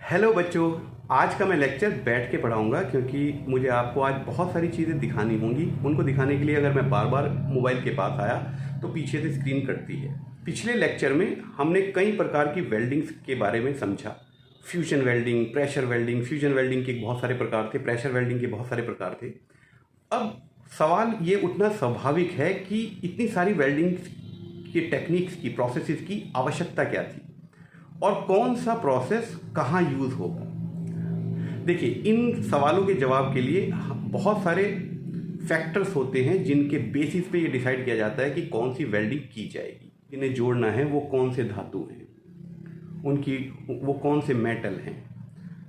Hello बच्चों, आज का मैं लेक्चर बैठ के पढ़ाऊंगा क्योंकि मुझे आपको आज बहुत सारी चीज़ें दिखानी होंगी। उनको दिखाने के लिए अगर मैं बार बार मोबाइल के पास आया तो पीछे से स्क्रीन कटती है। पिछले लेक्चर में हमने कई प्रकार की वेल्डिंग्स के बारे में समझा। Fusion welding, pressure welding. Fusion welding के बहुत सारे प्रकार थे, प्रेशर वेल्डिंग के बहुत सारे प्रकार थे। अब सवाल ये उठना स्वाभाविक है कि इतनी सारी वेल्डिंग की टेक्निक्स की, प्रोसेसेस की आवश्यकता क्या थी और कौन सा प्रोसेस कहाँ यूज़ होगा। देखिए, इन सवालों के जवाब के लिए बहुत सारे फैक्टर्स होते हैं जिनके बेसिस पे ये डिसाइड किया जाता है कि कौन सी वेल्डिंग की जाएगी। इन्हें जोड़ना है वो कौन से धातु हैं, उनकी वो कौन से मेटल हैं,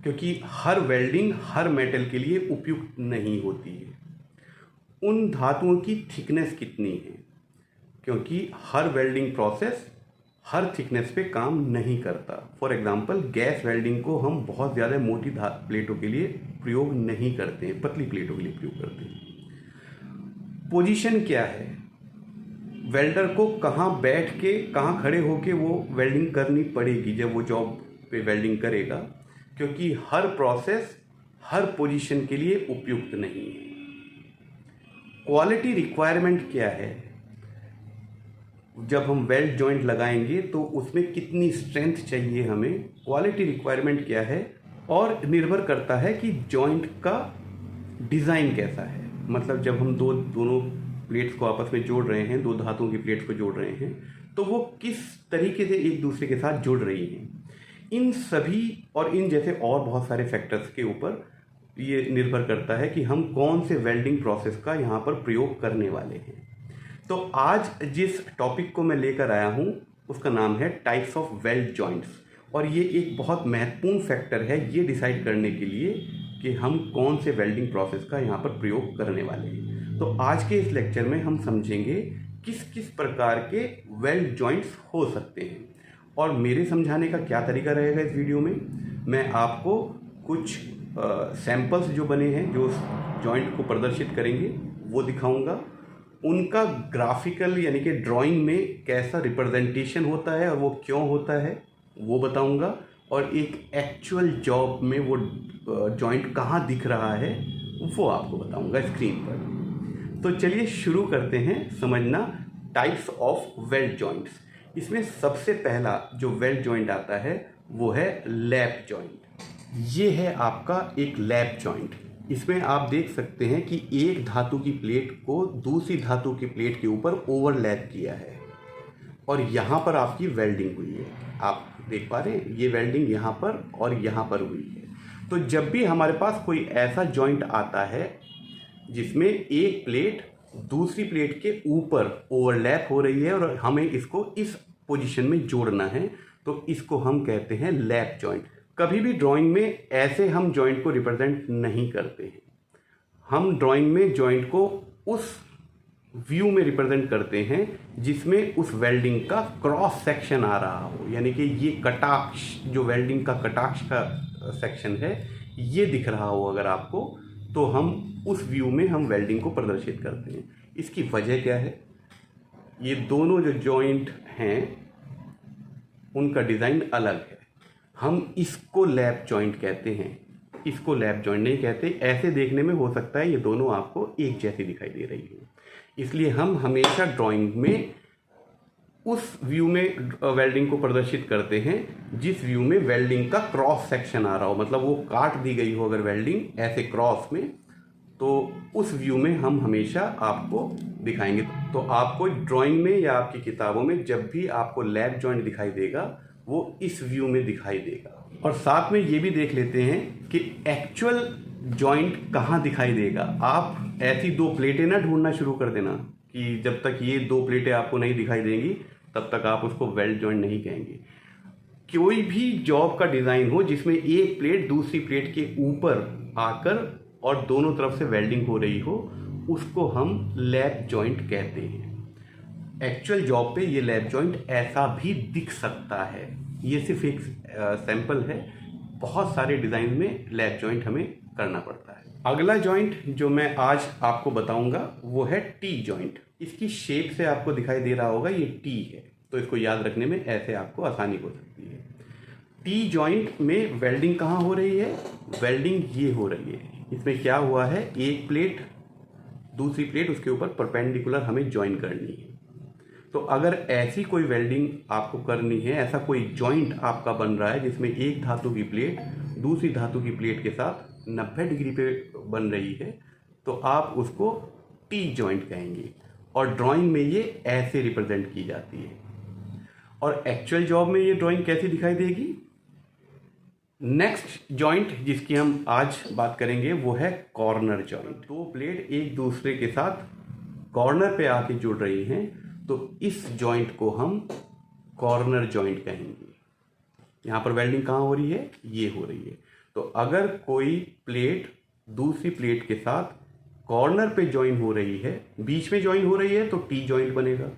क्योंकि हर वेल्डिंग हर मेटल के लिए उपयुक्त नहीं होती है। उन धातुओं की थिकनेस कितनी है, क्योंकि हर वेल्डिंग प्रोसेस हर थिकनेस पे काम नहीं करता। फॉर एग्जांपल, गैस वेल्डिंग को हम बहुत ज़्यादा मोटी प्लेटों के लिए प्रयोग नहीं करते हैं, पतली प्लेटों के लिए प्रयोग करते हैं। पोजीशन क्या है, वेल्डर को कहाँ बैठ के, कहाँ खड़े होके वो वेल्डिंग करनी पड़ेगी जब वो जॉब पे वेल्डिंग करेगा, क्योंकि हर प्रोसेस हर पोजीशन के लिए उपयुक्त नहीं है। क्वालिटी रिक्वायरमेंट क्या है, जब हम वेल्ड जॉइंट लगाएंगे तो उसमें कितनी स्ट्रेंथ चाहिए हमें, क्वालिटी रिक्वायरमेंट क्या है, और निर्भर करता है कि जॉइंट का डिज़ाइन कैसा है। मतलब जब हम दोनों प्लेट्स को आपस में जोड़ रहे हैं, दो धातुओं की प्लेट्स को जोड़ रहे हैं, तो वो किस तरीके से एक दूसरे के साथ जुड़ रही हैं। इन सभी और इन जैसे और बहुत सारे फैक्टर्स के ऊपर ये निर्भर करता है कि हम कौन से वेल्डिंग प्रोसेस का यहाँ पर प्रयोग करने वाले हैं। तो आज जिस टॉपिक को मैं लेकर आया हूँ उसका नाम है टाइप्स ऑफ वेल्ड जॉइंट्स, और ये एक बहुत महत्वपूर्ण फैक्टर है ये डिसाइड करने के लिए कि हम कौन से वेल्डिंग प्रोसेस का यहाँ पर प्रयोग करने वाले हैं। तो आज के इस लेक्चर में हम समझेंगे किस किस प्रकार के वेल्ड जॉइंट्स हो सकते हैं, और मेरे समझाने का क्या तरीका रहेगा इस वीडियो में। मैं आपको कुछ सैम्पल्स जो बने हैं, जो जॉइंट को प्रदर्शित करेंगे, वो दिखाऊंगा। उनका ग्राफिकल यानी कि ड्राइंग में कैसा रिप्रेजेंटेशन होता है और वो क्यों होता है वो बताऊंगा, और एक एक्चुअल जॉब में वो जॉइंट कहाँ दिख रहा है वो आपको बताऊंगा स्क्रीन पर। तो चलिए शुरू करते हैं समझना टाइप्स ऑफ वेल्ड जॉइंट्स। इसमें सबसे पहला जो वेल्ड जॉइंट आता है वो है लैप जॉइंट। ये है आपका एक लैप जॉइंट। इसमें आप देख सकते हैं कि एक धातु की प्लेट को दूसरी धातु की प्लेट के ऊपर ओवरलैप किया है और यहाँ पर आपकी वेल्डिंग हुई है। आप देख पा रहे हैं, ये वेल्डिंग यहाँ पर और यहाँ पर हुई है। तो जब भी हमारे पास कोई ऐसा जॉइंट आता है जिसमें एक प्लेट दूसरी प्लेट के ऊपर ओवरलैप हो रही है और हमें इसको इस पोजीशन में जोड़ना है, तो इसको हम कहते हैं लैप जॉइंट। कभी भी ड्राइंग में ऐसे हम जॉइंट को रिप्रेजेंट नहीं करते हैं। हम ड्राइंग में जॉइंट को उस व्यू में रिप्रेजेंट करते हैं जिसमें उस वेल्डिंग का क्रॉस सेक्शन आ रहा हो, यानी कि ये कटाक्ष, जो वेल्डिंग का कटाक्ष का सेक्शन है, ये दिख रहा हो अगर आपको, तो हम उस व्यू में हम वेल्डिंग को प्रदर्शित करते हैं। इसकी वजह क्या है, ये दोनों जो जॉइंट हैं उनका डिज़ाइन अलग है। हम इसको लैप जॉइंट कहते हैं, इसको लैप जॉइंट नहीं कहते। ऐसे देखने में हो सकता है ये दोनों आपको एक जैसी दिखाई दे रही हो, इसलिए हम हमेशा ड्राइंग में उस व्यू में वेल्डिंग को प्रदर्शित करते हैं जिस व्यू में वेल्डिंग का क्रॉस सेक्शन आ रहा हो। मतलब वो काट दी गई हो अगर वेल्डिंग ऐसे क्रॉस में, तो उस व्यू में हम हमेशा आपको दिखाएंगे। तो आपको ड्राइंग में या आपकी किताबों में जब भी आपको लैप जॉइंट दिखाई देगा वो इस व्यू में दिखाई देगा। और साथ में ये भी देख लेते हैं कि एक्चुअल जॉइंट कहाँ दिखाई देगा। आप ऐसी दो प्लेटें ना ढूंढना शुरू कर देना कि जब तक ये दो प्लेटें आपको नहीं दिखाई देंगी तब तक आप उसको वेल्ड जॉइंट नहीं कहेंगे। कोई भी जॉब का डिज़ाइन हो जिसमें एक प्लेट दूसरी प्लेट के ऊपर आकर और दोनों तरफ से वेल्डिंग हो रही हो, उसको हम लैप जॉइंट कहते हैं। एक्चुअल जॉब पे ये लैप जॉइंट ऐसा भी दिख सकता है। ये सिर्फ एक सैंपल है, बहुत सारे डिज़ाइन में लैप जॉइंट हमें करना पड़ता है। अगला जॉइंट जो मैं आज आपको बताऊंगा वो है टी जॉइंट। इसकी शेप से आपको दिखाई दे रहा होगा ये टी है, तो इसको याद रखने में ऐसे आपको आसानी हो सकती है। टी जॉइंट में वेल्डिंग कहाँ हो रही है? वेल्डिंग ये हो रही है। इसमें क्या हुआ है, एक प्लेट दूसरी प्लेट उसके ऊपर परपेंडिकुलर हमें ज्वाइन करनी है। तो अगर ऐसी कोई वेल्डिंग आपको करनी है, ऐसा कोई जॉइंट आपका बन रहा है जिसमें एक धातु की प्लेट दूसरी धातु की प्लेट के साथ 90 डिग्री पे बन रही है, तो आप उसको टी जॉइंट कहेंगे और ड्राइंग में ये ऐसे रिप्रेजेंट की जाती है। और एक्चुअल जॉब में ये ड्राइंग कैसी दिखाई देगी? नेक्स्ट जॉइंट जिसकी हम आज बात करेंगे वो है कॉर्नर जॉइंट। दो प्लेट एक दूसरे के साथ कॉर्नर पे आके जुड़ रही हैं, तो इस जॉइंट को हम कॉर्नर जॉइंट कहेंगे। यहाँ पर वेल्डिंग कहाँ हो रही है? ये हो रही है। तो अगर कोई प्लेट दूसरी प्लेट के साथ कॉर्नर पे ज्वाइन हो रही है, बीच में ज्वाइन हो रही है तो टी जॉइंट बनेगा।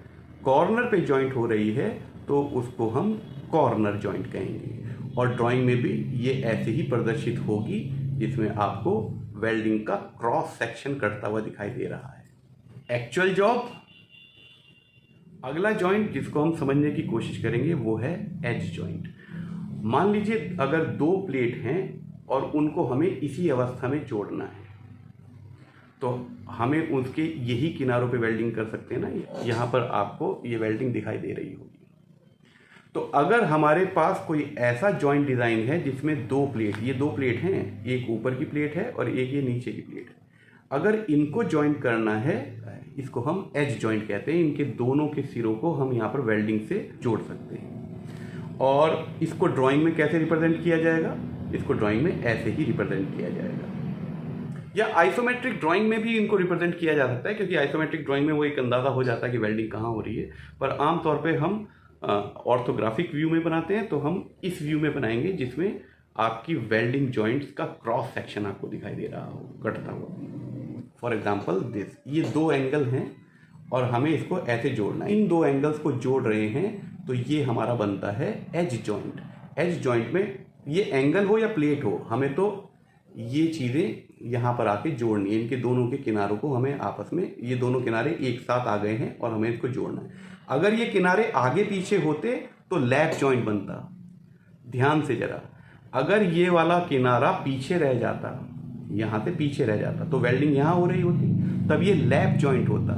कॉर्नर पे ज्वाइंट हो रही है तो उसको हम कॉर्नर जॉइंट कहेंगे। और ड्राइंग में भी ये ऐसे ही प्रदर्शित होगी, जिसमें आपको वेल्डिंग का क्रॉस सेक्शन करता हुआ दिखाई दे रहा है। एक्चुअल जॉब, अगला जॉइंट जिसको हम समझने की कोशिश करेंगे वो है एज जॉइंट। मान लीजिए अगर दो प्लेट हैं और उनको हमें इसी अवस्था में जोड़ना है, तो हमें उसके यही किनारों पे वेल्डिंग कर सकते हैं ना। यहाँ पर आपको ये वेल्डिंग दिखाई दे रही होगी। तो अगर हमारे पास कोई ऐसा जॉइंट डिज़ाइन है जिसमें दो प्लेट, ये दो प्लेट हैं, एक ऊपर की प्लेट है और एक ये नीचे की प्लेट है, अगर इनको ज्वाइंट करना है, इसको हम एज जॉइंट कहते हैं। इनके दोनों के सिरों को हम यहाँ पर वेल्डिंग से जोड़ सकते हैं। और इसको ड्राइंग में कैसे रिप्रेजेंट किया जाएगा? इसको ड्राइंग में ऐसे ही रिप्रेजेंट किया जाएगा, या आइसोमेट्रिक ड्राइंग में भी इनको रिप्रेजेंट किया जा सकता है, क्योंकि आइसोमेट्रिक ड्राइंग में वो एक अंदाज़ा हो जाता है कि वेल्डिंग कहाँ हो रही है। पर आमतौर पर हम ऑर्थोग्राफिक व्यू में बनाते हैं, तो हम इस व्यू में बनाएंगे जिसमें आपकी वेल्डिंग जॉइंट्स का क्रॉस सेक्शन आपको दिखाई दे रहा हो कटता हुआ। फॉर एग्जाम्पल दिस, ये दो एंगल हैं और हमें इसको ऐसे जोड़ना है। इन दो एंगल्स को जोड़ रहे हैं तो ये हमारा बनता है एज जॉइंट। एज जॉइंट में ये एंगल हो या प्लेट हो, हमें तो ये चीज़ें यहाँ पर आके जोड़नी है। इनके दोनों के किनारों को हमें आपस में, ये दोनों किनारे एक साथ आ गए हैं और हमें इसको जोड़ना है। अगर ये किनारे आगे पीछे होते तो लैप जॉइंट बनता। ध्यान से जरा, अगर ये वाला किनारा पीछे रह जाता, यहाँ से पीछे रह जाता, तो वेल्डिंग यहाँ हो रही होती, तब ये लैप जॉइंट होता।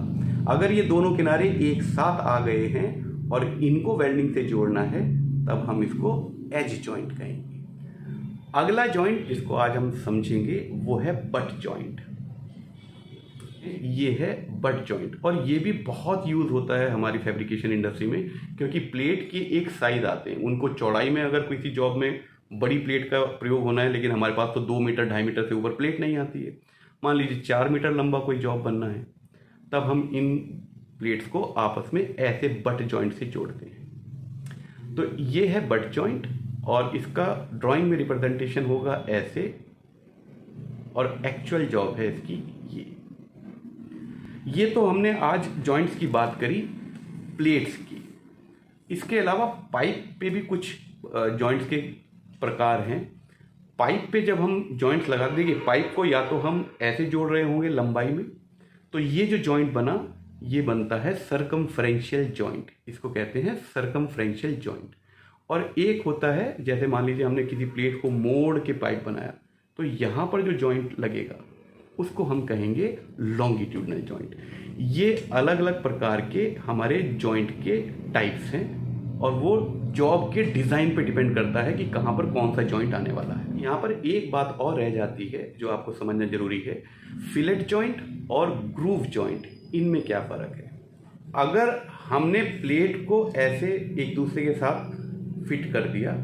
अगर ये दोनों किनारे एक साथ आ गए हैं और इनको वेल्डिंग से जोड़ना है, तब हम इसको एज जॉइंट कहेंगे। अगला जॉइंट जिसको आज हम समझेंगे वो है बट जॉइंट। ये है बट जॉइंट, और ये भी बहुत यूज़ होता है हमारी फैब्रिकेशन इंडस्ट्री में, क्योंकि प्लेट के एक साइज आते हैं, उनको चौड़ाई में अगर किसी जॉब में बड़ी प्लेट का प्रयोग होना है, लेकिन हमारे पास तो 2 मीटर 2.5 मीटर से ऊपर प्लेट नहीं आती है। मान लीजिए 4 मीटर लंबा कोई जॉब बनना है, तब हम इन प्लेट्स को आपस में ऐसे बट जॉइंट से जोड़ते हैं। तो ये है बट जॉइंट, और इसका ड्राइंग में रिप्रेजेंटेशन होगा ऐसे, और एक्चुअल जॉब है इसकी ये तो हमने आज जॉइंट्स की बात करी, प्लेट्स की। इसके अलावा पाइप पे भी कुछ जॉइंट्स के प्रकार हैं। पाइप पे जब हम जॉइंट्स लगा देंगे, पाइप को या तो हम ऐसे जोड़ रहे होंगे लंबाई में, तो ये जो जॉइंट बना, ये बनता है सर्कमफ्रेंशियल जॉइंट। इसको कहते हैं सर्कमफ्रेंशियल जॉइंट। और एक होता है, जैसे मान लीजिए हमने किसी प्लेट को मोड़ के पाइप बनाया, तो यहाँ पर जो जॉइंट लगेगा उसको हम कहेंगे लॉन्गिट्यूडनल जॉइंट। ये अलग अलग प्रकार के हमारे जॉइंट के टाइप्स हैं, और वो जॉब के डिज़ाइन पे डिपेंड करता है कि कहाँ पर कौन सा जॉइंट आने वाला है। यहाँ पर एक बात और रह जाती है जो आपको समझना जरूरी है, फिलेट जॉइंट और ग्रूव जॉइंट, इनमें क्या फ़र्क है। अगर हमने प्लेट को ऐसे एक दूसरे के साथ फिट कर दिया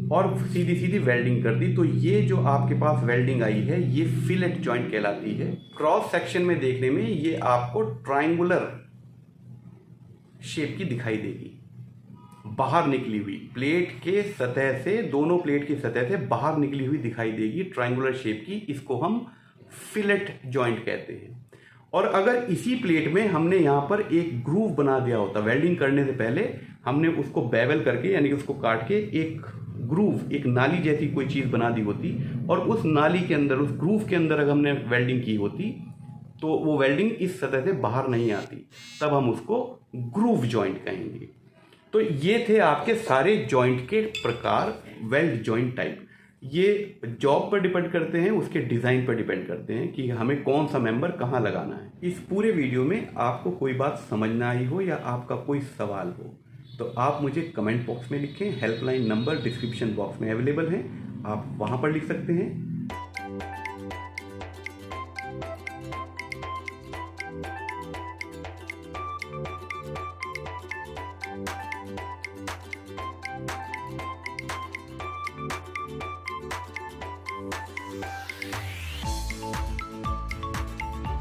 और सीधी सीधी वेल्डिंग कर दी, तो ये जो आपके पास वेल्डिंग आई है ये फिलेट जॉइंट कहलाती है। क्रॉस सेक्शन में देखने में ये आपको ट्रायंगुलर शेप की दिखाई देगी, बाहर निकली हुई प्लेट के सतह से, दोनों प्लेट की सतह से बाहर निकली हुई दिखाई देगी ट्रायंगुलर शेप की। इसको हम फिलेट जॉइंट कहते हैं। और अगर इसी प्लेट में हमने यहाँ पर एक ग्रूव बना दिया होता, वेल्डिंग करने से पहले हमने उसको बेवल करके, यानी कि उसको काट के एक ग्रूव, एक नाली जैसी कोई चीज़ बना दी होती, और उस नाली के अंदर, उस ग्रूव के अंदर अगर हमने वेल्डिंग की होती, तो वो वेल्डिंग इस सतह से बाहर नहीं आती, तब हम उसको ग्रूव जॉइंट कहेंगे। तो ये थे आपके सारे जॉइंट के प्रकार, वेल्ड जॉइंट टाइप। ये जॉब पर डिपेंड करते हैं, उसके डिज़ाइन पर डिपेंड करते हैं कि हमें कौन सा मेंबर कहाँ लगाना है। इस पूरे वीडियो में आपको कोई बात समझ ना आई हो या आपका कोई सवाल हो तो आप मुझे कमेंट बॉक्स में लिखें। हेल्पलाइन नंबर डिस्क्रिप्शन बॉक्स में अवेलेबल है, आप वहाँ पर लिख सकते हैं।